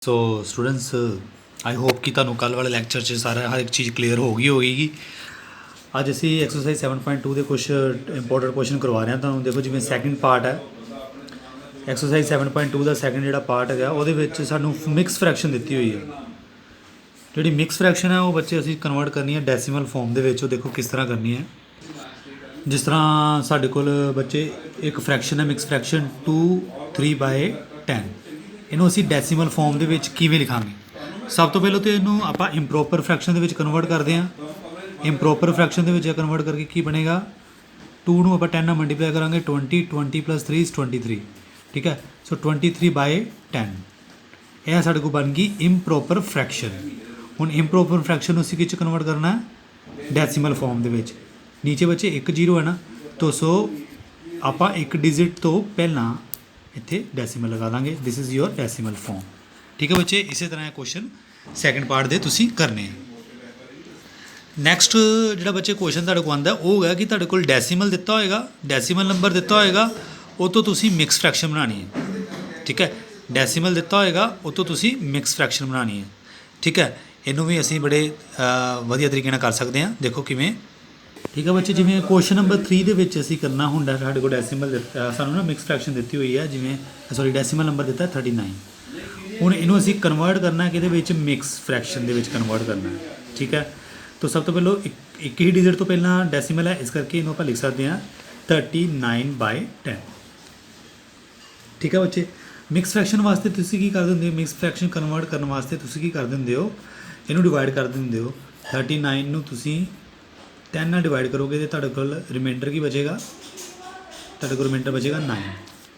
So students I hope कि ਤੁਹਾਨੂੰ ਕੱਲ ਵਾਲੇ ਲੈਕਚਰ 'ਚ ਸਾਰਾ ਹਰ ਇੱਕ ਚੀਜ਼ ਕਲੀਅਰ ਹੋ ਗਈ ਹੋਵੇਗੀ। ਅੱਜ ਅਸੀਂ ਐਕਸਰਸਾਈਜ਼ 7.2 ਦੇ ਕੁਝ ਇੰਪੋਰਟੈਂਟ ਕੁਐਸਚਨ ਕਰਵਾ ਰਹੇ ਹਾਂ ਤੁਹਾਨੂੰ। ਦੇਖੋ ਜਿਵੇਂ ਸੈਕਿੰਡ ਪਾਰਟ ਹੈ ਐਕਸਰਸਾਈਜ਼ 7.2 ਦਾ ਸੈਕਿੰਡ ਜਿਹੜਾ ਪਾਰਟ ਹੈਗਾ ਉਹਦੇ ਵਿੱਚ ਸਾਨੂੰ ਮਿਕਸ ਫ੍ਰੈਕਸ਼ਨ ਦਿੱਤੀ ਹੋਈ ਹੈ। ਜਿਹੜੀ ਮਿਕਸ ਫ੍ਰੈਕਸ਼ਨ ਹੈ ਉਹ ਬੱਚੇ ਅਸੀਂ ਕਨਵਰਟ ਕਰਨੀ ਹੈ ਡੈਸੀਮਲ ਫਾਰਮ ਦੇ ਵਿੱਚ। ਉਹ ਦੇਖੋ ਕਿਸ ਤਰ੍ਹਾਂ ਕਰਨੀ ਹੈ। ਜਿਸ ਤਰ੍ਹਾਂ ਸਾਡੇ ਕੋਲ ਬੱਚੇ ਇੱਕ ਫ੍ਰੈਕਸ਼ਨ ਹੈ ਮਿਕਸ ਫ੍ਰੈਕਸ਼ਨ 2/3/10 ਇਹਨੂੰ ਅਸੀਂ ਡੈਸੀਮਲ ਫਾਰਮ ਦੇ ਵਿੱਚ ਕਿਵੇਂ ਲਿਖਾਂਗੇ। ਸਭ ਤੋਂ ਪਹਿਲਾਂ ਤਾਂ ਇਹਨੂੰ ਆਪਾਂ ਇੰਪਰੋਪਰ ਫ੍ਰੈਕਸ਼ਨ ਦੇ ਵਿੱਚ ਕਨਵਰਟ ਕਰਦੇ ਹਾਂ। ਇੰਪਰੋਪਰ ਫ੍ਰੈਕਸ਼ਨ ਦੇ ਵਿੱਚ ਕਨਵਰਟ ਕਰਕੇ ਕੀ ਬਣੇਗਾ 2 ਨੂੰ ਆਪਾਂ 10 ਨਾਲ ਮਲਟੀਪਲਾਈ ਕਰਾਂਗੇ 20 20 + 3 = 23 ਠੀਕ ਹੈ। ਸੋ 23/10 ਇਹ ਸਾਡੇ ਕੋਲ ਬਣ ਗਈ ਇੰਪਰੋਪਰ ਫ੍ਰੈਕਸ਼ਨ। ਹੁਣ ਇੰਪਰੋਪਰ ਫ੍ਰੈਕਸ਼ਨ ਨੂੰ ਅਸੀਂ ਕਿਹ 'ਚ ਕਨਵਰਟ ਕਰਨਾ ਡੈਸੀਮਲ ਫਾਰਮ ਦੇ ਵਿੱਚ। ਨੀਚੇ ਬੱਚੇ 1 0 ਹੈ ਨਾ ਤਾਂ ਸੋ ਆਪਾਂ ਇੱਕ ਡਿਜਿਟ ਤੋਂ ਪਹਿਲਾਂ ਇੱਥੇ ਡੈਸੀਮਲ ਲਗਾ ਦਾਂਗੇ। This is your decimal form ਠੀਕ ਹੈ ਬੱਚੇ। ਇਸੇ ਤਰ੍ਹਾਂ ਇਹ ਕੁਐਸਚਨ ਸੈਕਿੰਡ ਪਾਰਟ ਦੇ ਤੁਸੀਂ ਕਰਨੇ ਆ। ਨੈਕਸਟ ਜਿਹੜਾ ਬੱਚੇ ਕੁਐਸਚਨ ਤੁਹਾਡੇ ਕੋਲ ਆਉਂਦਾ ਉਹ ਹੈ ਕਿ ਤੁਹਾਡੇ ਕੋਲ ਡੈਸੀਮਲ ਦਿੱਤਾ ਹੋਏਗਾ, ਡੈਸੀਮਲ ਨੰਬਰ ਦਿੱਤਾ ਹੋਏਗਾ, ਉਹ ਤੋਂ ਤੁਸੀਂ ਮਿਕਸ ਫ੍ਰੈਕਸ਼ਨ ਬਣਾਉਣੀ ਹੈ ਠੀਕ ਹੈ। ਡੈਸੀਮਲ ਦਿੱਤਾ ਹੋਏਗਾ ਉਹ ਤੋਂ ਤੁਸੀਂ ਮਿਕਸ ਫ੍ਰੈਕਸ਼ਨ ਬਣਾਉਣੀ ਹੈ ਠੀਕ ਹੈ। ਇਹਨੂੰ ਵੀ ਅਸੀਂ ਬੜੇ ਵਧੀਆ ਤਰੀਕੇ ਨਾਲ ਕਰ ਸਕਦੇ ਹਾਂ। ਦੇਖੋ ਕਿਵੇਂ ਠੀਕ ਹੈ ਬੱਚੇ। ਜਿਵੇਂ ਕੁਐਸਚਨ ਨੰਬਰ 3 ਦੇ ਵਿੱਚ ਅਸੀਂ ਕਰਨਾ ਹੁੰਦਾ ਸਾਡੇ ਕੋਲ ਡੈਸੀਮਲ ਦਿੱਤਾ ਸਾਨੂੰ ਨਾ ਮਿਕਸ ਫ੍ਰੈਕਸ਼ਨ ਦਿੱਤੀ ਹੋਈ ਹੈ। ਜਿਵੇਂ ਸੌਰੀ ਡੈਸੀਮਲ ਨੰਬਰ ਦਿੱਤਾ 39। ਹੁਣ ਇਹਨੂੰ ਅਸੀਂ ਕਨਵਰਟ ਕਰਨਾ ਕਿਹਦੇ ਵਿੱਚ ਮਿਕਸ ਫ੍ਰੈਕਸ਼ਨ ਦੇ ਵਿੱਚ ਕਨਵਰਟ ਕਰਨਾ ਠੀਕ ਹੈ। ਤਾਂ ਸਭ ਤੋਂ ਪਹਿਲਾਂ ਇੱਕ ਹੀ ਡਿਜਿਟ ਤੋਂ ਪਹਿਲਾਂ ਡੈਸੀਮਲ ਹੈ ਇਸ ਕਰਕੇ ਇਹਨੂੰ ਆਪਾਂ ਲਿਖ ਸਕਦੇ ਹਾਂ 39/10 ਠੀਕ ਹੈ ਬੱਚੇ। ਮਿਕਸ ਫ੍ਰੈਕਸ਼ਨ ਵਾਸਤੇ ਤੁਸੀਂ ਕੀ ਕਰਦੇ ਹੁੰਦੇ ਹੋ ਮਿਕਸ ਫ੍ਰੈਕਸ਼ਨ ਕਨਵਰਟ ਕਰਨ ਵਾਸਤੇ ਤੁਸੀਂ ਕੀ ਕਰਦੇ ਹੁੰਦੇ ਹੋ ਇਹਨੂੰ ਡਿਵਾਈਡ ਕਰ ਦਿੰਦੇ ਹੋ 39 ਨੂੰ ਤੁਸੀਂ 10 ਨਾਲ ਡਿਵਾਈਡ ਕਰੋਗੇ ਤੇ ਤੁਹਾਡੇ ਕੋਲ ਰਿਮਾਈਂਡਰ ਕੀ ਬਚੇਗਾ ਤੁਹਾਡੇ ਕੋਲ ਰਿਮਾਈਂਡਰ ਬਚੇਗਾ 9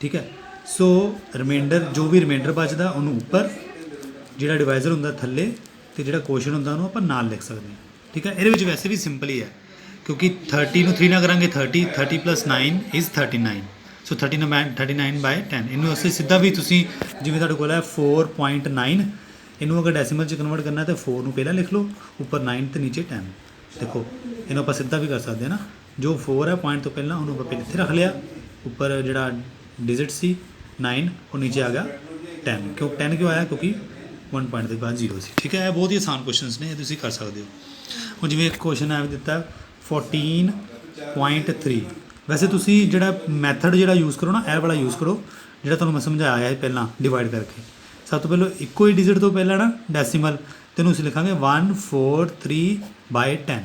ਠੀਕ ਹੈ। ਸੋ ਰਿਮਾਈਂਡਰ ਜੋ ਵੀ ਰਿਮਾਈਂਡਰ ਬਚਦਾ ਉਹਨੂੰ ਉੱਪਰ ਜਿਹੜਾ ਡਿਵਾਈਜ਼ਰ ਹੁੰਦਾ ਥੱਲੇ ਅਤੇ ਜਿਹੜਾ ਕੁਐਸਚਨ ਹੁੰਦਾ ਉਹਨੂੰ ਆਪਾਂ ਨਾਲ ਲਿਖ ਸਕਦੇ ਹਾਂ ਠੀਕ ਹੈ। ਇਹਦੇ ਵਿੱਚ ਵੈਸੇ ਵੀ ਸਿੰਪਲ ਹੀ ਹੈ ਕਿਉਂਕਿ 30 ਨੂੰ 3 ਨਾਲ ਕਰਾਂਗੇ 30 30 + 9 = 39 ਸੋ 39/10 ਇਹਨੂੰ ਅਸੀਂ ਸਿੱਧਾ ਵੀ ਤੁਸੀਂ ਜਿਵੇਂ ਤੁਹਾਡੇ ਕੋਲ ਹੈ 4.9 ਇਹਨੂੰ ਅਗਰ ਡੈਸੀਮਲ 'ਚ ਕਨਵਰਟ ਕਰਨਾ ਤਾਂ 4 ਨੂੰ ਪਹਿਲਾਂ ਲਿਖ ਲਓ ਉੱਪਰ 9 ਅਤੇ ਨੀਚੇ 10 ਦੇਖੋ ਇਹਨੂੰ ਆਪਾਂ ਸਿੱਧਾ ਵੀ ਕਰ ਸਕਦੇ ਹਾਂ ਨਾ। ਜੋ 4 ਹੈ ਪੁਆਇੰਟ ਤੋਂ ਪਹਿਲਾਂ ਉਹਨੂੰ ਆਪਾਂ ਇੱਥੇ ਰੱਖ ਲਿਆ ਉੱਪਰ ਜਿਹੜਾ ਡਿਜਿਟ ਸੀ 9 ਉਹ ਨੀਚੇ ਆ ਗਿਆ 10 ਕਿਉਂ ਆਇਆ ਕਿਉਂਕਿ 1 ਪੁਆਇੰਟ ਦੇ ਬਾਅਦ 0 ਸੀ ਠੀਕ ਹੈ। ਇਹ ਬਹੁਤ ਹੀ ਆਸਾਨ ਕੁਐਸਚਨਸ ਨੇ ਇਹ ਤੁਸੀਂ ਕਰ ਸਕਦੇ ਹੋ। ਹੁਣ ਜਿਵੇਂ ਇੱਕ ਕੁਐਸਚਨ ਹੈ ਦਿੱਤਾ 14.3 ਵੈਸੇ ਤੁਸੀਂ ਜਿਹੜਾ ਮੈਥਡ ਜਿਹੜਾ ਯੂਜ਼ ਕਰੋ ਨਾ ਇਹ ਵਾਲਾ ਯੂਜ਼ ਕਰੋ ਜਿਹੜਾ ਤੁਹਾਨੂੰ ਮੈਂ ਸਮਝਾਇਆ ਹੈ ਪਹਿਲਾਂ ਡਿਵਾਈਡ ਕਰਕੇ। ਸਭ ਤੋਂ ਪਹਿਲਾਂ ਇੱਕੋ ਹੀ ਡਿਜਿਟ ਤੋਂ ਪਹਿਲਾਂ ਨਾ ਡੈਸੀਮਲ ਤੈਨੂੰ ਅਸੀਂ ਲਿਖਾਂਗੇ 143/10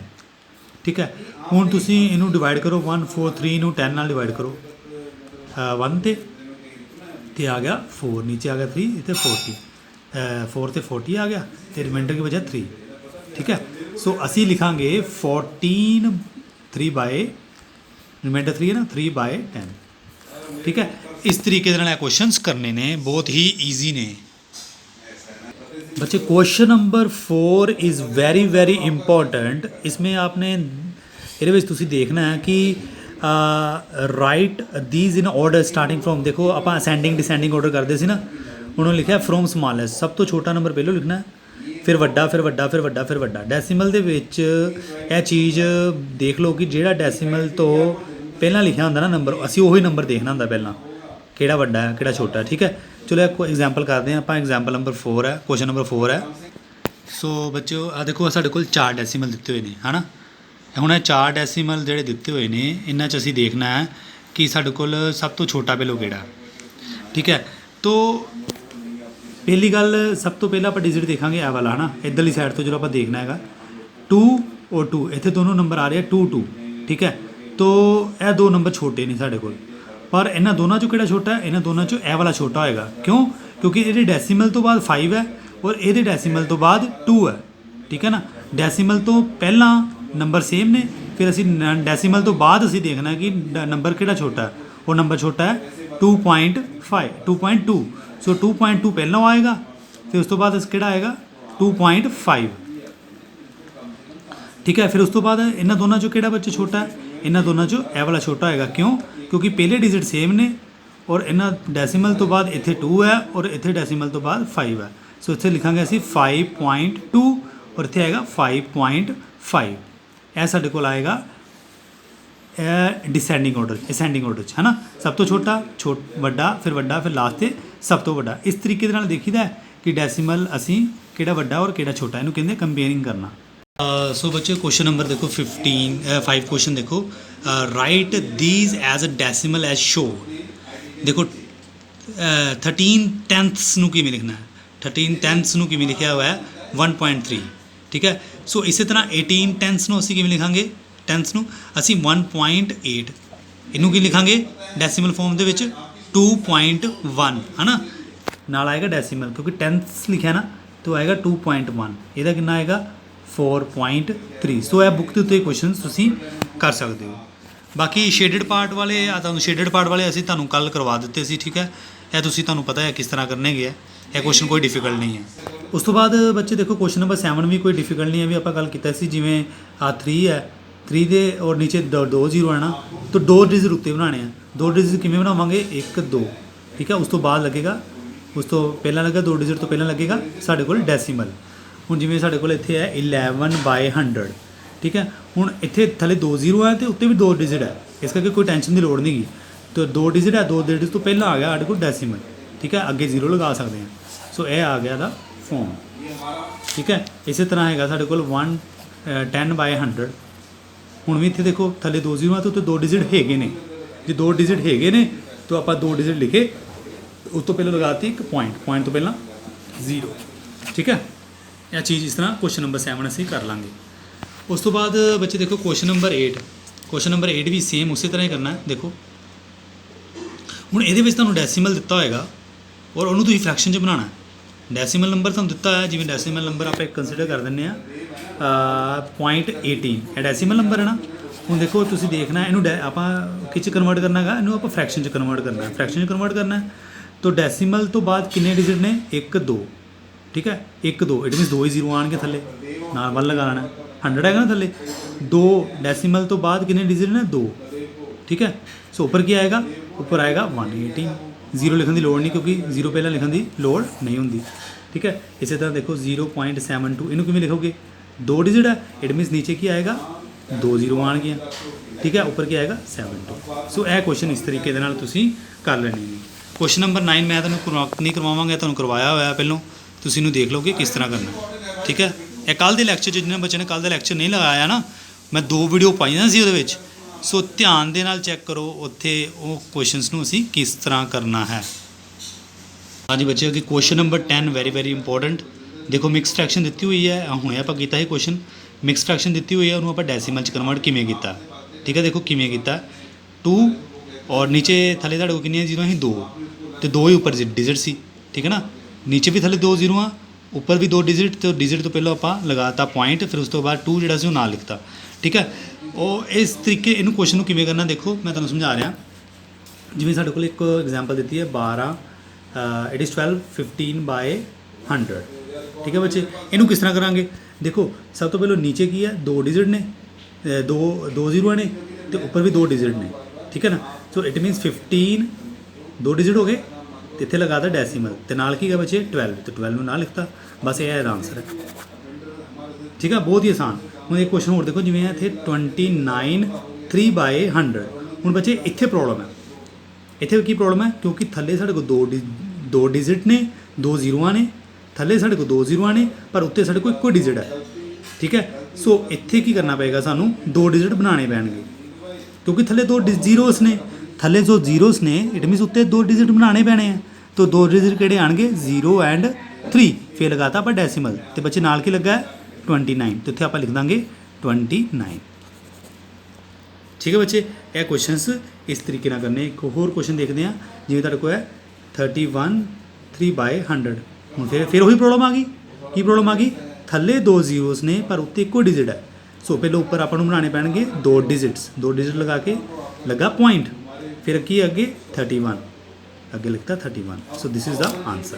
ਠੀਕ ਹੈ। ਹੁਣ ਤੁਸੀਂ ਇਹਨੂੰ ਡਿਵਾਈਡ ਕਰੋ 143 ਨੂੰ 10 ਨਾਲ ਡਿਵਾਈਡ ਕਰੋ 1 ਤੇ ਆ ਗਿਆ 4 ਨੀਚੇ ਆ ਗਿਆ 3 ਇੱਥੇ 40 4 ਤੇ 40 ਆ ਗਿਆ ਅਤੇ ਰਿਮਾਈਂਡਰ ਕੀ ਬਚਿਆ 3 ਠੀਕ ਹੈ। ਸੋ ਅਸੀਂ ਲਿਖਾਂਗੇ 14 ਰਿਮਾਈਂਡਰ 3 ਹੈ ਨਾ 3/10 ठीक है। इस तरीके से क्वेश्चंस करने ने बहुत ही ईजी ने बच्चे। Question number 4 is very important. इसमें आपने ये देखना है कि right these in order starting from देखो आप असेंडिंग डिसेंडिंग ऑर्डर करते सी ना उन्होंने लिखा फ्रॉम स्मॉलेस्ट सब तो छोटा नंबर पहले लिखना फिर वड्डा फिर वड्डा फिर वड्डा फिर वड्डा। डैसीमल दे विच यह चीज़ देख लो कि जिहड़ा डैसीमल तो ਪਹਿਲਾਂ ਲਿਖਿਆ ਹੁੰਦਾ ਨਾ ਨੰਬਰ ਅਸੀਂ ਉਹੀ ਨੰਬਰ ਦੇਖਣਾ ਹੁੰਦਾ ਪਹਿਲਾਂ ਕਿਹੜਾ ਵੱਡਾ ਹੈ ਕਿਹੜਾ ਛੋਟਾ ਠੀਕ ਹੈ। ਚਲੋ ਇੱਕ ਐਗਜ਼ਾਮਪਲ ਕਰਦੇ ਹਾਂ ਆਪਾਂ। ਐਗਜ਼ਾਮਪਲ ਨੰਬਰ 4 ਹੈ ਕੁਐਸਚਨ ਨੰਬਰ 4 ਹੈ। ਸੋ ਬੱਚਿਓ ਆ ਦੇਖੋ ਸਾਡੇ ਕੋਲ 4 ਡੈਸੀਮਲ ਦਿੱਤੇ ਹੋਏ ਨੇ ਹੈ ਨਾ। ਹੁਣ ਇਹ 4 ਡੈਸੀਮਲ ਜਿਹੜੇ ਦਿੱਤੇ ਹੋਏ ਨੇ ਇਹਨਾਂ 'ਚ ਅਸੀਂ ਦੇਖਣਾ ਹੈ ਕਿ ਸਾਡੇ ਕੋਲ ਸਭ ਤੋਂ ਛੋਟਾ ਪਹਿਲੋਂ ਕਿਹੜਾ ਠੀਕ ਹੈ। ਤੋ ਪਹਿਲੀ ਗੱਲ ਸਭ ਤੋਂ ਪਹਿਲਾਂ ਆਪਾਂ ਡਿਜਿਟ ਦੇਖਾਂਗੇ ਇਹ ਵਾਲਾ ਹੈ ਨਾ ਇੱਧਰਲੀ ਸਾਈਡ ਤੋਂ ਜਦੋਂ ਆਪਾਂ ਦੇਖਣਾ ਹੈਗਾ 2 ਔਰ 2 ਇੱਥੇ ਦੋਨੋਂ ਨੰਬਰ ਆ ਰਹੇ 2 2 ਠੀਕ ਹੈ। ਤੋ ਇਹ ਦੋ ਨੰਬਰ ਛੋਟੇ ਨੇ ਸਾਡੇ ਕੋਲ ਪਰ ਇਹਨਾਂ ਦੋਨਾਂ 'ਚੋਂ ਕਿਹੜਾ ਛੋਟਾ ਹੈ ਇਹਨਾਂ ਦੋਨਾਂ 'ਚੋਂ ਇਹ ਵਾਲਾ ਛੋਟਾ ਹੋਏਗਾ ਕਿਉਂਕਿ ਇਹਦੇ ਡੈਸੀਮਲ ਤੋਂ ਬਾਅਦ 5 ਹੈ ਔਰ ਇਹਦੇ ਡੈਸੀਮਲ ਤੋਂ ਬਾਅਦ 2 ਹੈ ਠੀਕ ਹੈ ਨਾ। ਡੈਸੀਮਲ ਤੋਂ ਪਹਿਲਾਂ ਨੰਬਰ ਸੇਮ ਨੇ ਫਿਰ ਅਸੀਂ ਡੈਸੀਮਲ ਤੋਂ ਬਾਅਦ ਅਸੀਂ ਦੇਖਣਾ ਕਿ ਨੰਬਰ ਕਿਹੜਾ ਛੋਟਾ ਹੈ ਉਹ ਨੰਬਰ ਛੋਟਾ ਹੈ 2.2 ਸੋ 2.2 ਪਹਿਲਾਂ ਆਏਗਾ ਫਿਰ ਉਸ ਤੋਂ ਬਾਅਦ ਕਿਹੜਾ ਆਏਗਾ 2.5 ਠੀਕ ਹੈ। ਫਿਰ ਉਸ ਤੋਂ ਬਾਅਦ ਇਹਨਾਂ ਦੋਨਾਂ 'ਚੋਂ ਕਿਹੜਾ ਬੱਚਾ ਛੋਟਾ ਹੈ ਇਹਨਾਂ ਦੋਨਾਂ 'ਚੋਂ ਇਹ ਵਾਲਾ ਛੋਟਾ ਹੋਏਗਾ ਕਿਉਂਕਿ ਪਹਿਲੇ ਡਿਜਿਟ ਸੇਮ ਨੇ ਔਰ ਇਹਨਾਂ ਡੈਸੀਮਲ ਤੋਂ ਬਾਅਦ ਇੱਥੇ 2 ਹੈ ਔਰ ਇੱਥੇ ਡੈਸੀਮਲ ਤੋਂ ਬਾਅਦ 5 ਹੈ। ਸੋ ਇੱਥੇ ਲਿਖਾਂਗੇ ਅਸੀਂ 5.2 ਔਰ ਇੱਥੇ ਆਏਗਾ 5.5 ਇਹ ਸਾਡੇ ਕੋਲ ਆਏਗਾ डिसेंडिंग ऑर्डर असेंडिंग ऑर्डर है ना, सब तो छोटा वड्डा फिर लास्ट से सब तो वड्डा। इस तरीके देखीदा है कि ਡੈਸੀਮਲ ਅਸੀਂ ਕਿਹੜਾ ਵੱਡਾ ਔਰ ਕਿਹੜਾ ਛੋਟਾ, ਇਹਨੂੰ ਕਹਿੰਦੇ ਕੰਪੇਅਰਿੰਗ ਕਰਨਾ। ਸੋ ਬੱਚੇ ਕੁਐਸਚਨ ਨੰਬਰ ਦੇਖੋ 5 ਕੁਐਸਚਨ ਦੇਖੋ, write these as a decimal as show. ਦੇਖੋ 13 tenths ਨੂੰ ਕਿਵੇਂ ਲਿਖਣਾ ਹੈ, 13 tenths ਨੂੰ ਕਿਵੇਂ ਲਿਖਿਆ ਹੋਇਆ ਹੈ 1.3, ਠੀਕ ਹੈ। ਸੋ ਇਸੇ ਤਰ੍ਹਾਂ 18 tenths ਨੂੰ ਅਸੀਂ ਕਿਵੇਂ ਲਿਖਾਂਗੇ, tenths ਨੂੰ ਅਸੀਂ 1.8, ਇਹਨੂੰ ਕੀ ਲਿਖਾਂਗੇ ਡੈਸੀਮਲ ਫਾਰਮ ਦੇ ਵਿੱਚ 2.1 ਹੈ ਨਾ, ਨਾਲ ਆਏਗਾ ਡੈਸੀਮਲ ਕਿਉਂਕਿ tenths ਲਿਖਿਆ ਨਾ, ਤਾਂ ਆਏਗਾ 2.1, ਇਹਦਾ ਕਿੰਨਾ ਆਏਗਾ 4.3। ਸੋ ਇਹ ਬੁੱਕ ਦੇ ਉੱਤੇ ਕੁਐਸਚਨਸ ਤੁਸੀਂ ਕਰ ਸਕਦੇ ਹੋ। ਬਾਕੀ ਸ਼ੇਡਡ ਪਾਰਟ ਵਾਲੇ ਤੁਹਾਨੂੰ ਸ਼ੇਡਡ ਪਾਰਟ ਵਾਲੇ ਅਸੀਂ ਤੁਹਾਨੂੰ ਕੱਲ ਕਰਵਾ ਦਿੱਤੇ ਸੀ, ਠੀਕ ਹੈ। ਇਹ ਤੁਸੀਂ ਤੁਹਾਨੂੰ ਪਤਾ ਹੈ ਕਿਸ ਤਰ੍ਹਾਂ ਕਰਨੇ ਗਏ, ਇਹ ਕੁਐਸਚਨ ਕੋਈ ਡਿਫਿਕਲਟ ਨਹੀਂ ਹੈ। ਉਸ ਤੋਂ ਬਾਅਦ ਬੱਚੇ ਦੇਖੋ ਕੁਐਸਚਨ ਨੰਬਰ 7 ਵੀ ਕੋਈ ਡਿਫਿਕਲਟ ਨਹੀਂ ਹੈ, ਵੀ ਆਪਾਂ ਗੱਲ ਕੀਤਾ ਸੀ ਜਿਵੇਂ ਆ 3 ਹੈ, 3 ਦੇ ਔਰ ਨੀਚੇ 2 0 ਹੈ ਨਾ, ਤਾਂ 2 ਡਿਜਿਟ ਉੱਤੇ ਬਣਾਉਣੇ ਆ। 2 ਡਿਜਿਟ ਕਿਵੇਂ ਬਣਾਵਾਂਗੇ 1 2, ਠੀਕ ਹੈ। ਉਸ ਤੋਂ ਬਾਅਦ ਲੱਗੇਗਾ, ਉਸ ਤੋਂ ਪਹਿਲਾਂ ਲੱਗਾ 2 ਡਿਜਿਟ ਤੋਂ ਪਹਿਲਾਂ ਲੱਗੇਗਾ ਸਾਡੇ ਕੋਲ ਡੈਸੀਮਲ। ਹੁਣ ਜਿਵੇਂ ਸਾਡੇ ਕੋਲ ਇੱਥੇ ਹੈ 11/100, ਠੀਕ ਹੈ। ਹੁਣ ਇੱਥੇ ਥੱਲੇ 2 0 ਹੈ ਅਤੇ ਉੱਤੇ ਵੀ 2 ਡਿਜਿਟ ਹੈ, ਇਸ ਕਰਕੇ ਕੋਈ ਟੈਨਸ਼ਨ ਦੀ ਲੋੜ ਨਹੀਂ ਗੀ। ਤਾਂ 2 ਡਿਜਿਟ ਹੈ, 2 ਡਿਜਿਟ ਤੋਂ ਪਹਿਲਾਂ ਆ ਗਿਆ ਸਾਡੇ ਕੋਲ ਡੈਸੀਮਲ, ਠੀਕ ਹੈ। ਅੱਗੇ 0 ਲਗਾ ਸਕਦੇ ਹਾਂ। ਸੋ ਇਹ ਆ ਗਿਆ ਇਹਦਾ ਫੋਰਮ, ਠੀਕ ਹੈ। ਇਸੇ ਤਰ੍ਹਾਂ ਹੈਗਾ ਸਾਡੇ ਕੋਲ 10/100। ਹੁਣ ਵੀ ਇੱਥੇ ਦੇਖੋ ਥੱਲੇ 2 0 ਆ ਅਤੇ ਉੱਤੇ 2 ਡਿਜਿਟ ਹੈਗੇ ਨੇ। ਜੇ 2 ਡਿਜਿਟ ਹੈਗੇ ਨੇ ਤਾਂ ਆਪਾਂ 2 ਡਿਜਿਟ ਲਿਖੇ, ਉਸ ਤੋਂ ਪਹਿਲਾਂ ਲਗਾਤੀ ਇੱਕ ਪੁਆਇੰਟ ਤੋਂ ਪਹਿਲਾਂ 0, ਠੀਕ ਹੈ। ਇਹ ਚੀਜ਼ ਇਸ ਤਰ੍ਹਾਂ ਕੁਐਸਚਨ ਨੰਬਰ 7 ਅਸੀਂ ਕਰ ਲਾਂਗੇ। ਉਸ ਤੋਂ ਬਾਅਦ ਬੱਚੇ ਦੇਖੋ ਕੁਐਸਚਨ ਨੰਬਰ 8 ਵੀ ਸੇਮ ਉਸੇ ਤਰ੍ਹਾਂ ਹੀ ਕਰਨਾ ਹੈ। ਦੇਖੋ ਹੁਣ ਇਹਦੇ ਵਿੱਚ ਤੁਹਾਨੂੰ ਡੈਸੀਮਲ ਦਿੱਤਾ ਹੋਏਗਾ ਔਰ ਉਹਨੂੰ ਤੁਸੀਂ ਫ੍ਰੈਕਸ਼ਨ 'ਚ ਬਣਾਉਣਾ। ਡੈਸੀਮਲ ਨੰਬਰ ਤੁਹਾਨੂੰ ਦਿੱਤਾ ਹੋਇਆ, ਜਿਵੇਂ ਡੈਸੀਮਲ ਨੰਬਰ ਆਪਾਂ ਕੰਸੀਡਰ ਕਰ ਦਿੰਦੇ ਹਾਂ 0.18, ਇਹ ਡੈਸੀਮਲ ਨੰਬਰ ਹੈ ਨਾ। ਹੁਣ ਦੇਖੋ ਤੁਸੀਂ ਦੇਖਣਾ ਇਹਨੂੰ ਆਪਾਂ ਕਿਸ 'ਚ ਕਨਵਰਟ ਕਰਨਾ ਹੈਗਾ, ਇਹਨੂੰ ਆਪਾਂ ਫ੍ਰੈਕਸ਼ਨ 'ਚ ਕਨਵਰਟ ਕਰਨਾ ਹੈ। ਫ੍ਰੈਕਸ਼ਨ 'ਚ ਕਨਵਰਟ ਕਰਨਾ ਹੈ ਤਾਂ ਡੈਸੀਮਲ ਤੋਂ ਬਾਅਦ ਕਿੰਨੇ ਡਿਜਿਟ ਨੇ 1 2, ਠੀਕ ਹੈ। 1 2 ਇਟ ਮੀਨਸ 2 ਹੀ 0 ਆਉਣਗੇ ਥੱਲੇ, ਨਾਲ 1 ਲਗਾ ਲੈਣਾ। 100 ਹੈਗਾ ਨਾ ਥੱਲੇ, 2 ਡੈਸੀਮਲ ਤੋਂ ਬਾਅਦ ਕਿੰਨੇ ਡਿਜਿਟ ਨੇ 2, ਠੀਕ ਹੈ। ਸੋ ਉੱਪਰ ਕੀ ਆਏਗਾ, ਉੱਪਰ ਆਏਗਾ 118। 0 ਲਿਖਣ ਦੀ ਲੋੜ ਨਹੀਂ ਕਿਉਂਕਿ 0 ਪਹਿਲਾਂ ਲਿਖਣ ਦੀ ਲੋੜ ਨਹੀਂ ਹੁੰਦੀ, ਠੀਕ ਹੈ। ਇਸੇ ਤਰ੍ਹਾਂ ਦੇਖੋ 0.72, ਇਹਨੂੰ ਕਿਵੇਂ ਲਿਖੋਗੇ 2 ਡਿਜਿਟ ਹੈ, ਇਟ ਮੀਨਸ ਨੀਚੇ ਕੀ ਆਏਗਾ 2 0 ਆਉਣਗੀਆਂ, ਠੀਕ ਹੈ। ਉੱਪਰ ਕੀ ਆਏਗਾ 72। ਸੋ ਇਹ ਕੁਐਸਚਨ ਇਸ ਤਰੀਕੇ ਦੇ ਨਾਲ ਤੁਸੀਂ ਕਰ ਲੈਣੇ ਨੇ। ਕੁਐਸਚਨ ਨੰਬਰ 9 ਮੈਂ ਤੁਹਾਨੂੰ ਨਹੀਂ ਕਰਵਾਵਾਂਗਾ, ਤੁਹਾਨੂੰ ਕਰਵਾਇਆ ਹੋਇਆ ਪਹਿਲਾਂ, ਤੁਸੀਂ ਇਹਨੂੰ ਦੇਖ ਲਓਗੇ ਕਿਸ ਤਰ੍ਹਾਂ ਕਰਨਾ, ਠੀਕ ਹੈ। ਇਹ ਕੱਲ੍ਹ ਦੇ ਲੈਕਚਰ 'ਚ ਜਿਹਨਾਂ ਬੱਚਿਆਂ ਨੇ ਕੱਲ੍ਹ ਦਾ ਲੈਕਚਰ ਨਹੀਂ ਲਗਾਇਆ ਨਾ, ਮੈਂ 2 ਵੀਡੀਓ ਪਾਈਆਂ ਸੀ ਉਹਦੇ ਵਿੱਚ। ਸੋ ਧਿਆਨ ਦੇ ਨਾਲ ਚੈੱਕ ਕਰੋ ਉੱਥੇ ਉਹ ਕੁਐਸਚਨਸ ਨੂੰ ਅਸੀਂ ਕਿਸ ਤਰ੍ਹਾਂ ਕਰਨਾ ਹੈ। ਹਾਂਜੀ ਬੱਚੇ, ਅੱਗੇ ਕੁਐਸਚਨ ਨੰਬਰ 10 ਵੈਰੀ ਇੰਪੋਰਟੈਂਟ। ਦੇਖੋ ਮਿਕਸ ਫ੍ਰੈਕਸ਼ਨ ਦਿੱਤੀ ਹੋਈ ਹੈ, ਹੁਣੇ ਆਪਾਂ ਕੀਤਾ ਸੀ ਕੁਐਸਚਨ। ਮਿਕਸ ਫ੍ਰੈਕਸ਼ਨ ਦਿੱਤੀ ਹੋਈ ਹੈ, ਉਹਨੂੰ ਆਪਾਂ ਡੈਸੀਮਲ 'ਚ ਕਨਵਰਟ ਕਿਵੇਂ ਕੀਤਾ, ਠੀਕ ਹੈ। ਦੇਖੋ ਕਿਵੇਂ ਕੀਤਾ, 2 ਔਰ ਨੀਚੇ ਥੱਲੇ ਤੁਹਾਡੇ ਕੋਲ ਕਿੰਨੀਆਂ 0 ਸੀ 2, ਅਤੇ 2 ਹੀ ਉੱਪਰ ਡਿਜਿਟ ਸੀ, ਠੀਕ ਹੈ ਨਾ। ਨੀਚੇ ਵੀ ਥੱਲੇ 2 0 ਆ, ਉੱਪਰ ਵੀ 2 ਡਿਜਿਟ, ਤੇ ਡਿਜਿਟ ਤੋਂ ਪਹਿਲਾਂ ਆਪਾਂ ਲਗਾਤਾ ਪੁਆਇੰਟ, ਫਿਰ ਉਸ ਤੋਂ ਬਾਅਦ 2 ਜਿਹੜਾ ਸੀ ਉਹ ਨਾਲ ਲਿਖਤਾ, ਠੀਕ ਹੈ। ਉਹ ਇਸ ਤਰੀਕੇ ਇਹਨੂੰ ਕੁਐਸਚਨ ਨੂੰ ਕਿਵੇਂ ਕਰਨਾ ਦੇਖੋ ਮੈਂ ਤੁਹਾਨੂੰ ਸਮਝਾ ਰਿਹਾ। ਜਿਵੇਂ ਸਾਡੇ ਕੋਲ ਇੱਕ ਐਗਜ਼ਾਮਪਲ ਦਿੱਤੀ ਹੈ 12 ਇਟ ਇਜ਼ 12 15/100, ਠੀਕ ਹੈ ਬੱਚੇ। ਇਹਨੂੰ ਕਿਸ ਤਰ੍ਹਾਂ ਕਰਾਂਗੇ, ਦੇਖੋ ਸਭ ਤੋਂ ਪਹਿਲਾਂ ਨੀਚੇ ਕੀ ਹੈ 2 ਡਿਜਿਟ ਨੇ, 2 0 ਨੇ, ਅਤੇ ਉੱਪਰ ਵੀ 2 ਡਿਜਿਟ ਨੇ, ਠੀਕ ਹੈ ਨਾ। ਸੋ ਇਟ ਮੀਨਸ 15 2 ਡਿਜਿਟ ਹੋ ਗਏ, ਤੇ ਇੱਥੇ ਲਗਾਤਾ ਡੈਸੀਮਲ, ਤੇ ਨਾਲ ਕੀ ਹੈ ਬੱਚੇ 12, ਤੇ 12 ਨੂੰ ਨਾਲ ਲਿਖਤਾ, ਬਸ ਇਹ ਇਹਦਾ ਆਨਸਰ ਹੈ, ਠੀਕ ਹੈ। ਬਹੁਤ ਹੀ ਆਸਾਨ। ਹੁਣ ਇੱਕ ਕੁਐਸਚਨ ਹੋਰ ਦੇਖੋ, ਜਿਵੇਂ ਇੱਥੇ 29 3/100। ਹੁਣ ਬੱਚੇ ਇੱਥੇ ਪ੍ਰੋਬਲਮ ਹੈ, ਇੱਥੇ ਕੀ ਪ੍ਰੋਬਲਮ ਹੈ, ਕਿਉਂਕਿ ਥੱਲੇ ਸਾਡੇ ਕੋਲ 2 ਡਿਜਿਟ ਨੇ, 2 0 ਨੇ, ਥੱਲੇ ਸਾਡੇ ਕੋਲ 2 0 ਨੇ, ਪਰ ਉੱਤੇ ਸਾਡੇ ਕੋਲ ਇੱਕੋ ਡਿਜਿਟ ਹੈ, ਠੀਕ ਹੈ। ਸੋ ਇੱਥੇ ਕੀ ਕਰਨਾ ਪਏਗਾ ਸਾਨੂੰ 2 ਡਿਜਿਟ ਬਣਾਉਣੇ ਪੈਣਗੇ, ਕਿਉਂਕਿ ਥੱਲੇ 2 ਜ਼ੀਰੋਸ ਨੇ, ਥੱਲੇ ਜੋ ਜ਼ੀਰੋਸ ਨੇ ਇਟ ਮੀਨਸ ਉੱਤੇ 2 ਡਿਜਿਟ ਬਣਾਉਣੇ ਪੈਣੇ ਆ। ਤਾਂ 2 ਡਿਜਿਟ ਕਿਹੜੇ ਆਣਗੇ 0 and 3, ਫਿਰ ਲਗਾਤਾ ਆਪਾਂ ਡੈਸੀਮਲ, ਤੇ ਬੱਚੇ ਨਾਲ ਕੀ ਲੱਗਾ 29, ਤੇ ਇੱਥੇ ਆਪਾਂ ਲਿਖ ਦਾਂਗੇ 29, ਠੀਕ ਹੈ ਬੱਚੇ। ਇਹ ਕੁਐਸਚਨਸ ਇਸ ਤਰੀਕੇ ਨਾਲ ਕਰਨੇ। ਇੱਕ ਹੋਰ ਕੁਐਸਚਨ ਦੇਖਦੇ ਹਾਂ, ਜਿਵੇਂ ਤੁਹਾਡੇ ਕੋਲ ਹੈ 31 3/100। ਹੁਣ ਫਿਰ ਉਹੀ ਪ੍ਰੋਬਲਮ ਆ ਗਈ। ਕੀ ਪ੍ਰੋਬਲਮ ਆ ਗਈ, ਥੱਲੇ 2 ਜ਼ੀਰੋਸ ਨੇ ਪਰ ਉੱਤੇ ਇੱਕੋ ਡਿਜਿਟ ਹੈ। ਸੋ ਪਹਿਲਾਂ ਉੱਪਰ ਆਪਾਂ ਨੂੰ ਬਣਾਉਣੇ ਪੈਣਗੇ 2 ਡਿਜਿਟਸ, 2 ਡਿਜਿਟ ਲਗਾ ਕੇ ਲੱਗਾ ਪੁਆਇੰਟ, ਫਿਰ ਕੀ ਅੱਗੇ 31, ਅੱਗੇ ਲਿਖਤਾ 31। ਸੋ ਦਿਸ ਇਜ਼ ਦਾ ਆਨਸਰ,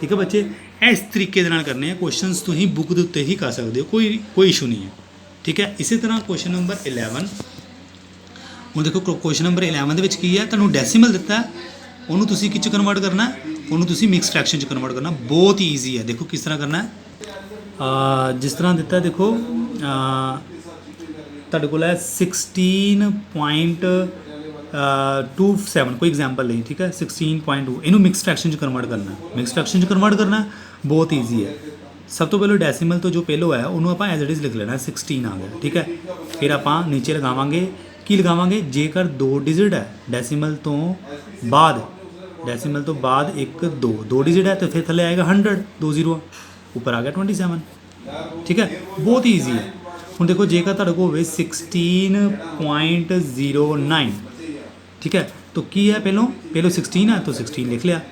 ਠੀਕ ਹੈ ਬੱਚੇ। ਇਸ ਤਰੀਕੇ ਦੇ ਨਾਲ ਕਰਨੇ ਆ ਕੁਐਸਚਨਸ, ਤੁਸੀਂ ਬੁੱਕ ਦੇ ਉੱਤੇ ਹੀ ਕਰ ਸਕਦੇ ਹੋ, ਕੋਈ ਇਸ਼ੂ ਨਹੀਂ ਹੈ, ਠੀਕ ਹੈ। ਇਸੇ ਤਰ੍ਹਾਂ ਕੁਐਸਚਨ ਨੰਬਰ 11। ਹੁਣ ਦੇਖੋ ਕੁਐਸਚਨ ਨੰਬਰ 11 ਦੇ ਵਿੱਚ ਕੀ ਹੈ, ਤੁਹਾਨੂੰ ਡੈਸੀਮਲ ਦਿੱਤਾ, ਉਹਨੂੰ ਤੁਸੀਂ ਕਿਸ 'ਚ ਕਨਵਰਟ ਕਰਨਾ, ਉਹਨੂੰ ਤੁਸੀਂ ਮਿਕਸ ਫ੍ਰੈਕਸ਼ਨ 'ਚ ਕਨਵਰਟ ਕਰਨਾ। ਬਹੁਤ ਹੀ ਈਜ਼ੀ ਹੈ, ਦੇਖੋ ਕਿਸ ਤਰ੍ਹਾਂ ਕਰਨਾ ਹੈ। ਜਿਸ ਤਰ੍ਹਾਂ ਦਿੱਤਾ ਦੇਖੋ ਤੁਹਾਡੇ ਕੋਲ ਹੈ 16.27, ਕੋਈ ਐਗਜ਼ਾਮਪਲ ਨਹੀਂ, ਠੀਕ ਹੈ। 16.2 ਇਹਨੂੰ ਮਿਕਸ ਫ੍ਰੈਕਸ਼ਨ 'ਚ ਕਨਵਰਟ ਕਰਨਾ। ਮਿਕਸ ਫ੍ਰੈਕਸ਼ਨ 'ਚ ਕਨਵਰਟ ਕਰਨਾ बहुत ईजी है। सब तो पहले डेसीमल तो जो पहलो है उन्होंने आप एज इट इज़ लिख लेना 16 आ गया, ठीक है। फिर आप नीचे लगावांगे की लगावांगे जेकर 2 डिजिट है डेसीमल तो बाद, डेसीमल तो बाद एक 2 डिजिट है तो फिर थले आएगा 100, 2 0 ऊपर आ गया 27, ठीक है। बहुत ही ईजी है। हूँ देखो जेकर तुहाडे कोल होवे 16.09, ठीक है, तो की है पहलो 16 है तो 16 लिख लिया।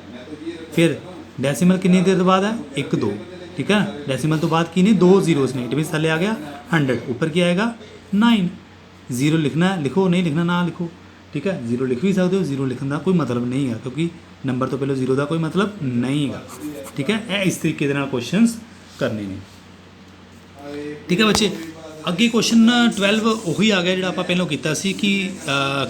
फिर डेसीमल कितनी देर बाद है 1 2, ठीक है। डेसीमल तो बाद की ने 2 जीरोस ने, इट मीन थले आ गया 100, ऊपर क्या आएगा 9। 0 लिखना है लिखो, नहीं लिखना ना लिखो, ठीक है। 0 लिख भी सकते हो, 0 लिखने का कोई मतलब नहीं है क्योंकि नंबर तो पहले 0 का कोई मतलब नहीं है, ठीक है। ਇਹ इस तरीके क्वेश्चन करने ने, ठीक है बच्चे। ਅੱਗੇ क्वेश्चन 12 ਉਹੀ ਆ ਗਿਆ ਜਿਹੜਾ ਆਪਾਂ ਪਹਿਲਾਂ ਕੀਤਾ ਸੀ ਕਿ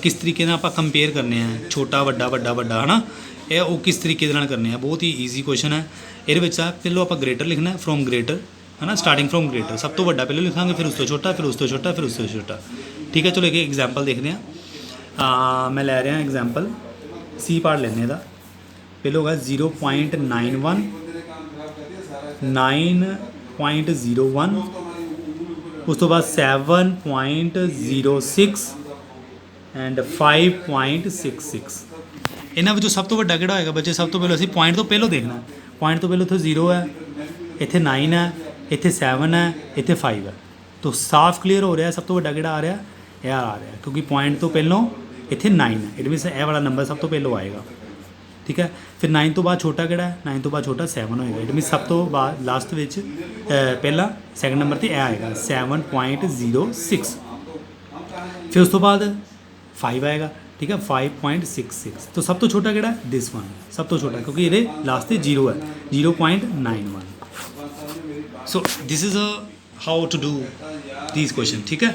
ਕਿਸ ਤਰੀਕੇ ਨਾਲ ਆਪਾਂ ਕੰਪੇਅਰ ਕਰਨੇ ਆ ਛੋਟਾ ਵੱਡਾ ਵੱਡਾ ਵੱਡਾ ਹੈ ਨਾ, ਇਹ ਉਹ ਕਿਸ ਤਰੀਕੇ ਦੇ ਨਾਲ ਕਰਨੇ ਆ। ਬਹੁਤ ਹੀ ਈਜ਼ੀ ਕੁਐਸਚਨ ਹੈ। ਇਹਦੇ ਵਿੱਚ ਆ ਪਹਿਲਾਂ ਆਪਾਂ ਗ੍ਰੇਟਰ ਲਿਖਣਾ ਹੈ, ਫਰੋਮ ਗ੍ਰੇਟਰ है ना, स्टार्टिंग फ्रॉम ग्रेटर, सब तो बड़ा पहले लिखांगे, फिर उस तो छोटा, फिर उस तो छोटा, फिर उस तो छोटा, ठीक है। चलो एक एग्जाम्पल देखते हैं। मैं ले रहा एग्जाम्पल सी पार्ट लेने का। पहले होगा 0.91, 9.01, उस तो बाद 7.06 एंड 5.66। इन्होंने जो सब तो बड़ा किहड़ा होएगा बच्चे, सब तो पहले असीं पॉइंट तो पहले देखना। पॉइंट तो पहले इत्थे 0 है, इत्थे 9 है, इत्थे 7 है, इत्थे 5 है, तो साफ क्लीयर हो रहा है सब तो बड़ा किहड़ा आ रहा है, यह आ रहा है क्योंकि पॉइंट तो पहलों इत्थे 9 है, इट मीनस यह वाला नंबर सब तो पहलों आएगा, ठीक है। फिर 9 तो बाद छोटा किहड़ा है, 9 तो बाद छोटा 7 होएगा, इट मीनस सब तो बाद लास्ट विच पहला सैकेंड नंबर ते यह आएगा 7.06। फिर उस तो बाद 5 आएगा, ठीक है, 5.66। तो सब तो छोटा किहड़ा है, दिस वन सब तो छोटा क्योंकि ये लास्ट से 0 है, 0.91। So this is how to do these question, ठीक है।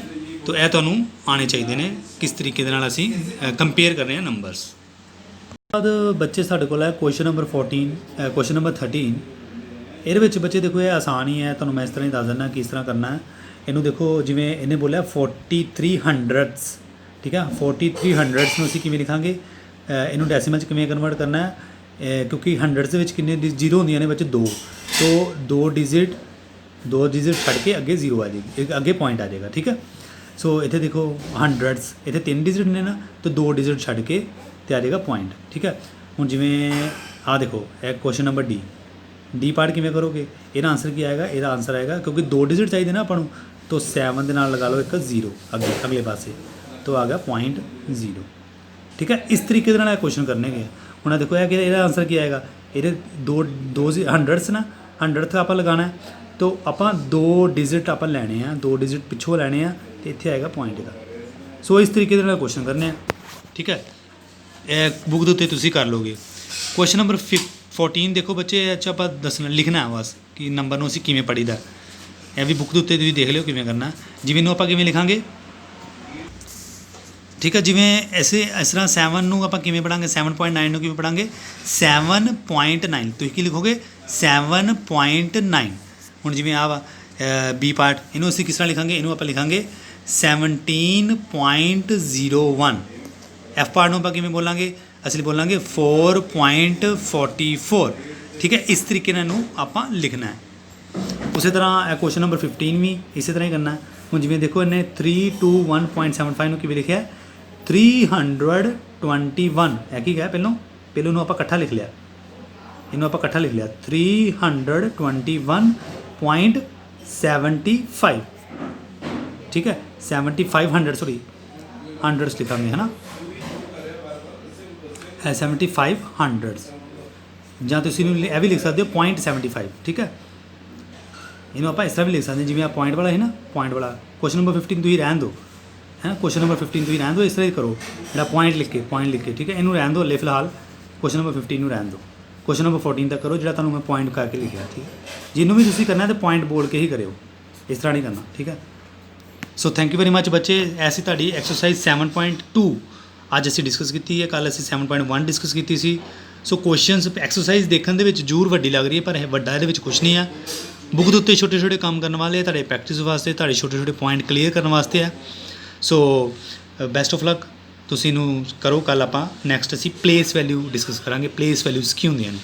तो यह तुहानूं आने चाहिए ने किस तरीके दे नाल असीं कंपेयर कर रहे हैं नंबर्स। बाद बच्चे साडे कोल है क्वेश्चन नंबर 14, क्वेश्चन नंबर 13। ये बच्चे देखो ये आसान ही है, तुहानूं मैं इस तरह ही दस दिना किस तरह करना है। इनू देखो जिवें इन्हें बोलिया 4300, ठीक है। 4300 ਨੂੰ ਅਸੀਂ ਕਿਵੇਂ ਲਿਖਾਂਗੇ, ਇਹਨੂੰ ਡੈਸੀਮਲ 'ਚ ਕਿਵੇਂ ਕਨਵਰਟ ਕਰਨਾ ਹੈ, ਕਿਉਂਕਿ 100 ਦੇ ਵਿੱਚ ਕਿੰਨੇ ਜ਼ੀਰੋ ਹੁੰਦੀਆਂ ਨੇ ਬੱਚੇ 2, तो 2 डिजिट ਛੱਡ ਕੇ ਅੱਗੇ 0 ਆ ਜਾਏਗੀ, ਅੱਗੇ ਪੁਆਇੰਟ ਆ ਜਾਏਗਾ, ठीक है। सो ਇੱਥੇ देखो 100 ਇੱਥੇ 3 डिजिट ने ना, तो 2 डिजिट ਛੱਡ ਕੇ ਤੇ ਆ ਜਾਏਗਾ ਪੁਆਇੰਟ, ठीक है। ਹੁਣ ਜਿਵੇਂ ਆ ਦੇਖੋ ਇਹ क्वेश्चन नंबर डी पार्ट ਕਿਵੇਂ ਕਰੋਗੇ, ਇਹਦਾ ਆਨਸਰ ਕੀ ਆਏਗਾ, ਇਹਦਾ ਆਨਸਰ ਆਏਗਾ ਕਿਉਂਕਿ 2 डिजिट ਚਾਹੀਦੇ ਨਾ ਆਪਾਂ ਨੂੰ, तो 7 ਦੇ ਨਾਲ ਲਗਾ ਲਓ ਇੱਕ 0 ਅੱਗੇ ਅਗਲੇ ਪਾਸੇ, तो आ गया 0.0, ठीक है। इस तरीके क्वेश्चन करने गए। हूँ देखो यह आंसर क्या आएगा, ये दो 100 ना, 100 आप लगाना है, तो आप 2 डिजिट आप लैने हैं, 2 डिजिट पिछों लैने हैं, तो इतने आएगा पॉइंट का। सो इस तरीके क्वेश्चन करने हैं, ठीक है। बुक के उत्ते तुसीं कर लोगे। क्वेश्चन नंबर 14 देखो बच्चे, अच्छा आप दसना लिखना है बस कि नंबर नूं असीं किवें पढ़ीदा, यह भी बुक के उत्ते तुसीं देख लिओ किवें करना। जिवें नूं आपां किवें लिखांगे, ठीक है। जिमें ऐसे इस तरह 7 नूं आपां किवें पढ़ांगे, 7.9 नूं किवें पढ़ांगे, 7.9 तुसीं की लिखोगे 7.9। हुण जिवें आ बी पार्ट, इनू असीं किस तरह लिखांगे, इनू आपां लिखांगे 17.01। एफ पार्ट नूं आपां किवें बोलांगे, असली बोलांगे 4.44, ठीक है। इस तरीके नाल इनू आपां लिखना है। उस तरह क्वेश्चन नंबर 15 भी इसी तरह ही करना है। हुण जिवें देखो इन्हें 321.75 नूं किवें लिखिआ 321 है कि है, पहलों नूं आपां इकट्ठा लिख लिया, इनू आपां इकट्ठा लिख लिया 321.75, ठीक है। 7500 सॉरी 100 लिखांगे है ना, 7500 जां तुसीं यह भी लिख सकते हो 0.75, ठीक है। इनू आप इस तरह भी लिख सकते हैं जिवें आप पॉइंट वाला है ना, पॉइंट वाला क्वेश्चन नंबर 15 तुसीं रहन दो, है क्वेश्चन नंबर 15 तुसीं रहन दो, इस तरह ही करो जो पॉइंट लिख के, ठीक है। इनू रहन दो हले फिलहाल, क्वेश्चन नंबर 15 नूं रहन दो, क्वेश्चन नंबर 14 तक करो जो मैं पॉइंट करके लिखा, ठीक है। जिन्हों भी तुसीं करना है तो पॉइंट बोल के ही करो, इस तरह नहीं करना, ठीक है। So thank you very much बच्चे। ऐसी तुहाडी एक्सरसाइज 7.2 अज असीं डिस्कस की है, कल असीं 7.1 डिस्कस की सी। सो क्वेश्चनस एक्सरसाइज देखने दे विच जरूर वड्डी लग रही है, पर वड्डा इहदे विच कुछ नहीं है। बुक के उत्ते छोटे छोटे काम करने वाले तुहाडे प्रैक्टिस वास्ते, तुहाडे छोटे छोटे पॉइंट क्लीयर करने वास्ते है। सो बेस्ट ऑफ लक, तुसीं इहनूं करो। कल आपां नैक्सट असीं प्लेस वैल्यू डिस्कस करांगे, प्लेस वैल्यूज़ की हुंदियां ने।